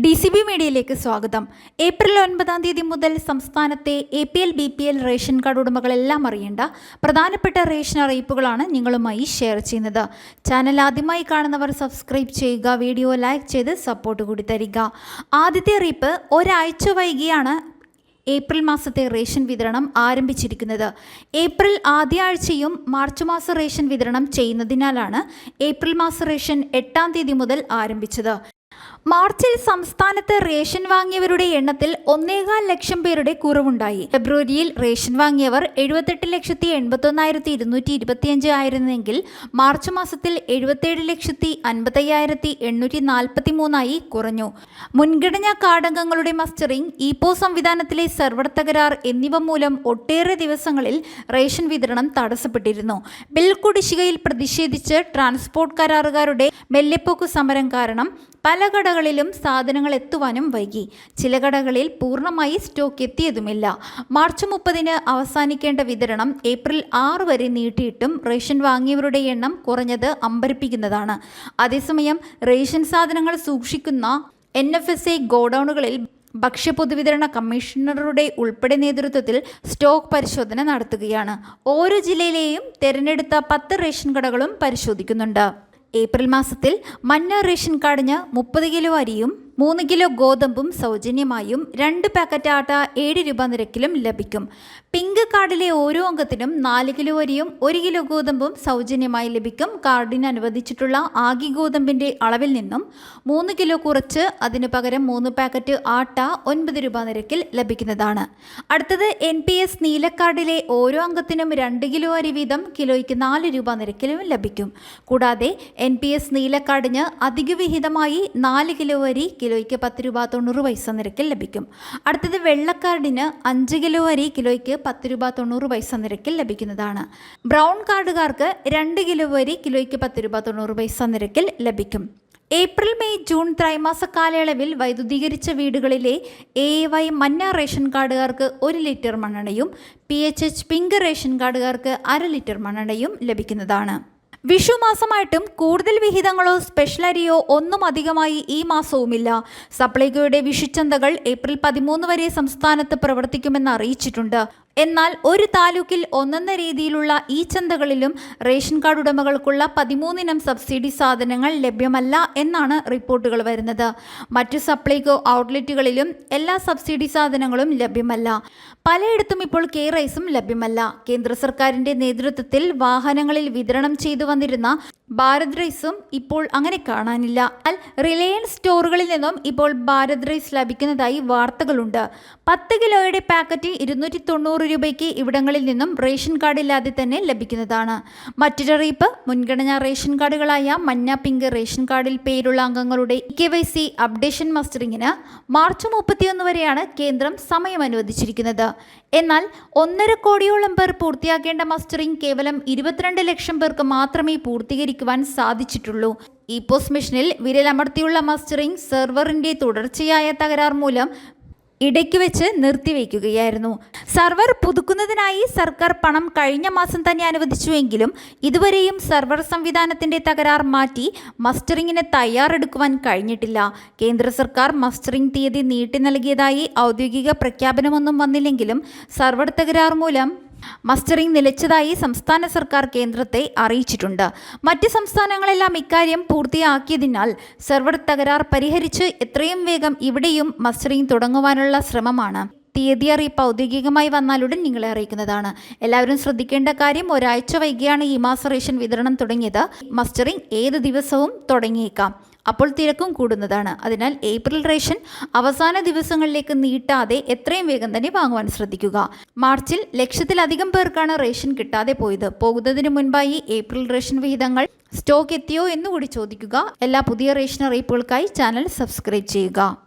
DCB മീഡിയയിലേക്ക് സ്വാഗതം. April 9 മുതൽ സംസ്ഥാനത്തെ APL BPL റേഷൻ കാർഡ് ഉടമകളെല്ലാം അറിയേണ്ട പ്രധാനപ്പെട്ട റേഷൻ അറിയിപ്പുകളാണ് നിങ്ങളുമായി ഷെയർ ചെയ്യുന്നത്. ചാനൽ ആദ്യമായി കാണുന്നവർ സബ്സ്ക്രൈബ് ചെയ്യുക, വീഡിയോ ലൈക്ക് ചെയ്ത് സപ്പോർട്ട് കൂടി തരിക. ആദ്യത്തെ അറിയിപ്പ്, ഒരാഴ്ച വൈകിയാണ് ഏപ്രിൽ മാസത്തെ റേഷൻ വിതരണം ആരംഭിച്ചിരിക്കുന്നത്. ഏപ്രിൽ ആദ്യ ആഴ്ചയും മാർച്ച് മാസ റേഷൻ വിതരണം ചെയ്യുന്നതിനാലാണ് ഏപ്രിൽ മാസ റേഷൻ 8 മുതൽ ആരംഭിച്ചത്. മാർച്ചിൽ സംസ്ഥാനത്ത് റേഷൻ വാങ്ങിയവരുടെ എണ്ണത്തിൽ 1.25 ലക്ഷം പേരുടെ കുറവുണ്ടായി. ഫെബ്രുവരിയിൽ റേഷൻ വാങ്ങിയവർ 78,81,225 ആയിരുന്നെങ്കിൽ മാർച്ച് മാസത്തിൽ 77,55,843 കുറഞ്ഞു. മുൻഗണനാ കാർഡംഗങ്ങളുടെ മസ്റ്ററിംഗ്, ഇപോ സംവിധാനത്തിലെ സെർവർ തകരാർ എന്നിവ മൂലം ഒട്ടേറെ ദിവസങ്ങളിൽ റേഷൻ വിതരണം തടസ്സപ്പെട്ടിരുന്നു. ബിൽ കുടിശ്ശികയിൽ പ്രതിഷേധിച്ച് ട്രാൻസ്പോർട്ട് കരാറുകാരുടെ മെല്ലെപ്പോക്ക് സമരം കാരണം പല കടകളിലും സാധനങ്ങൾ എത്തുവാനും വൈകി. ചില കടകളിൽ പൂർണ്ണമായി സ്റ്റോക്ക് എത്തിയതുമില്ല. മാർച്ച് 30 അവസാനിക്കേണ്ട വിതരണം ഏപ്രിൽ 6 വരെ നീട്ടിയിട്ടും റേഷൻ വാങ്ങിയവരുടെ എണ്ണം കുറഞ്ഞത് അമ്പരപ്പിക്കുന്നതാണ്. അതേസമയം റേഷൻ സാധനങ്ങൾ സൂക്ഷിക്കുന്ന NFSA ഗോഡൌണുകളിൽ ഭക്ഷ്യപൊതുവിതരണ കമ്മീഷണറുടെ ഉൾപ്പെടെ നേതൃത്വത്തിൽ സ്റ്റോക്ക് പരിശോധന നടത്തുകയാണ്. ഓരോ ജില്ലയിലെയും തിരഞ്ഞെടുത്ത 10 റേഷൻ കടകളും പരിശോധിക്കുന്നുണ്ട്. ഏപ്രിൽ മാസത്തിൽ മഞ്ഞ റേഷൻ കാർഡിന് 30 കിലോ അരിയും 3 കിലോ ഗോതമ്പും സൗജന്യമായും 2 പാക്കറ്റ് ആട്ട 7 രൂപ നിരക്കിലും ലഭിക്കും. പിങ്ക് കാർഡിലെ ഓരോ അംഗത്തിനും 4 കിലോ അരിയും 1 കിലോ ഗോതമ്പും സൗജന്യമായി ലഭിക്കും. കാർഡിന് അനുവദിച്ചിട്ടുള്ള ആകെ ഗോതമ്പിൻ്റെ അളവിൽ നിന്നും 3 കിലോ കുറച്ച് അതിനു പകരം 3 പാക്കറ്റ് ആട്ട 9 രൂപ നിരക്കിൽ ലഭിക്കുന്നതാണ്. അടുത്തത് NPS നീലക്കാർഡിലെ ഓരോ അംഗത്തിനും 2 കിലോ അരി വീതം കിലോയ്ക്ക് 4 രൂപ നിരക്കിലും ലഭിക്കും. കൂടാതെ NPS നീലക്കാർഡിന് അധിക വിഹിതമായി 4 കിലോ അരി കിലോയ്ക്ക് 10 രൂപ 90 നിരക്കിൽ ലഭിക്കും. അടുത്തത് വെള്ളക്കാർഡിന് 5 കിലോ അരി കിലോയ്ക്ക് 10 രൂപ 90 നിരക്കിൽ ലഭിക്കുന്നതാണ്. ബ്രൗൺ കാർഡുകാർക്ക് 2 കിലോ അരി കിലോയ്ക്ക് 10 രൂപ 90 നിരക്കിൽ ലഭിക്കും. ഏപ്രിൽ മെയ് ജൂൺ ത്രൈമാസ കാലയളവിൽ വൈദ്യുതീകരിച്ച വീടുകളിലെ AY മഞ്ഞ റേഷൻ കാർഡുകാർക്ക് 1 ലിറ്റർ മണ്ണെണ്ണയും PHH പിങ്ക് റേഷൻ കാർഡുകാർക്ക് 1/2 ലിറ്റർ മണ്ണെണ്ണയും ലഭിക്കുന്നതാണ്. വിഷു മാസമായിട്ടും കൂടുതൽ വിഹിതങ്ങളോ സ്പെഷ്യൽ അരിയോ ഒന്നും അധികമായി ഈ മാസവുമില്ല. സപ്ലൈകോയുടെ വിഷുച്ചന്തകൾ ഏപ്രിൽ 13 വരെ സംസ്ഥാനത്ത് പ്രവർത്തിക്കുമെന്ന് അറിയിച്ചിട്ടുണ്ട്. എന്നാൽ ഒരു താലൂക്കിൽ ഒന്നെന്ന രീതിയിലുള്ള ഈ ചന്തകളിലും റേഷൻ കാർഡ് ഉടമകൾക്കുള്ള 13 ഇനം സബ്സിഡി സാധനങ്ങൾ ലഭ്യമല്ല എന്നാണ് റിപ്പോർട്ടുകൾ വരുന്നത്. മറ്റു സപ്ലൈകോ ഔട്ട്ലെറ്റുകളിലും എല്ലാ സബ്സിഡി സാധനങ്ങളും ലഭ്യമല്ല. പലയിടത്തും ഇപ്പോൾ റൈസും ലഭ്യമല്ല. കേന്ദ്ര സർക്കാരിൻ്റെ നേതൃത്വത്തിൽ വാഹനങ്ങളിൽ വിതരണം ചെയ്തു വന്നിരുന്ന ഭാരത് റൈസും ഇപ്പോൾ അങ്ങനെ കാണാനില്ല. റിലയൻസ് സ്റ്റോറുകളിൽ നിന്നും ഇപ്പോൾ ഭാരത് റൈസ് ലഭിക്കുന്നതായി വാർത്തകളുണ്ട്. 10 കിലോയുടെ പാക്കറ്റ് 290 രൂപയ്ക്ക് ഇവിടങ്ങളിൽ നിന്നും റേഷൻ കാർഡില്ലാതെ തന്നെ ലഭിക്കുന്നതാണ്. മറ്റൊരറിയിപ്പ്, മുൻഗണനാ റേഷൻ കാർഡുകളായ മഞ്ഞ പിങ്ക് റേഷൻ കാർഡിൽ പേരുള്ള അംഗങ്ങളുടെ KYC അപ്ഡേഷൻ മസ്റ്ററിങ്ങിന് മാർച്ച് 31 വരെയാണ് കേന്ദ്രം സമയം അനുവദിച്ചിരിക്കുന്നത്. എന്നാൽ 1.5 കോടിയോളം പേർ പൂർത്തിയാക്കേണ്ട മസ്റ്ററിംഗ് കേവലം 22 ലക്ഷം പേർക്ക് മാത്രമേ പൂർത്തീകരിക്കുവാൻ സാധിച്ചിട്ടുള്ളൂ. ഇപോസ് മെഷീനിൽ വിരലമർത്തിയുള്ള മസ്റ്ററിംഗ് സെർവറിൻ്റെ തുടർച്ചയായ തകരാർ മൂലം ഇടയ്ക്ക് വെച്ച് നിർത്തിവെക്കുകയായിരുന്നു. സർവർ പുതുക്കുന്നതിനായി സർക്കാർ പണം കഴിഞ്ഞ മാസം തന്നെ അനുവദിച്ചുവെങ്കിലും ഇതുവരെയും സർവർ സംവിധാനത്തിൻ്റെ തകരാർ മാറ്റി മസ്റ്ററിങ്ങിന് തയ്യാറെടുക്കുവാൻ കഴിഞ്ഞിട്ടില്ല. കേന്ദ്ര സർക്കാർ മസ്റ്ററിംഗ് തീയതി നീട്ടി നൽകിയതായി ഔദ്യോഗിക പ്രഖ്യാപനമൊന്നും വന്നില്ലെങ്കിലും സർവർ തകരാർ മൂലം മസ്റ്ററിംഗ് നിലച്ചതായി സംസ്ഥാന സർക്കാർ കേന്ദ്രത്തെ അറിയിച്ചിട്ടുണ്ട്. മറ്റ് സംസ്ഥാനങ്ങളെല്ലാം ഇക്കാര്യം പൂർത്തിയാക്കിയതിനാൽ സെർവർ തകരാർ പരിഹരിച്ച് എത്രയും വേഗം ഇവിടെയും മസ്റ്ററിംഗ് തുടങ്ങുവാനുള്ള ശ്രമമാണ്. തീയതി അറിയിപ്പ് ഔദ്യോഗികമായി വന്നാലുടൻ നിങ്ങളെ അറിയിക്കുന്നതാണ്. എല്ലാവരും ശ്രദ്ധിക്കേണ്ട കാര്യം, ഒരാഴ്ച വൈകിയാണ് ഈ മാസ റേഷൻ വിതരണം തുടങ്ങിയത്. മസ്റ്ററിംഗ് ഏത് ദിവസവും തുടങ്ങിയേക്കാം. അപ്പോൾ തിരക്കും കൂടുന്നതാണ്. അതിനാൽ ഏപ്രിൽ റേഷൻ അവസാന ദിവസങ്ങളിലേക്ക് നീട്ടാതെ എത്രയും വേഗം തന്നെ വാങ്ങുവാൻ ശ്രദ്ധിക്കുക. മാർച്ചിൽ ലക്ഷത്തിലധികം പേർക്കാണ് റേഷൻ കിട്ടാതെ പോയത്. പോകുന്നതിന് മുൻപായി ഏപ്രിൽ റേഷൻ വിഹിതങ്ങൾ സ്റ്റോക്ക് എത്തിയോ എന്നുകൂടി ചോദിക്കുക. എല്ലാ പുതിയ റേഷൻ അറിയിപ്പുകൾക്കായി ചാനൽ സബ്സ്ക്രൈബ് ചെയ്യുക.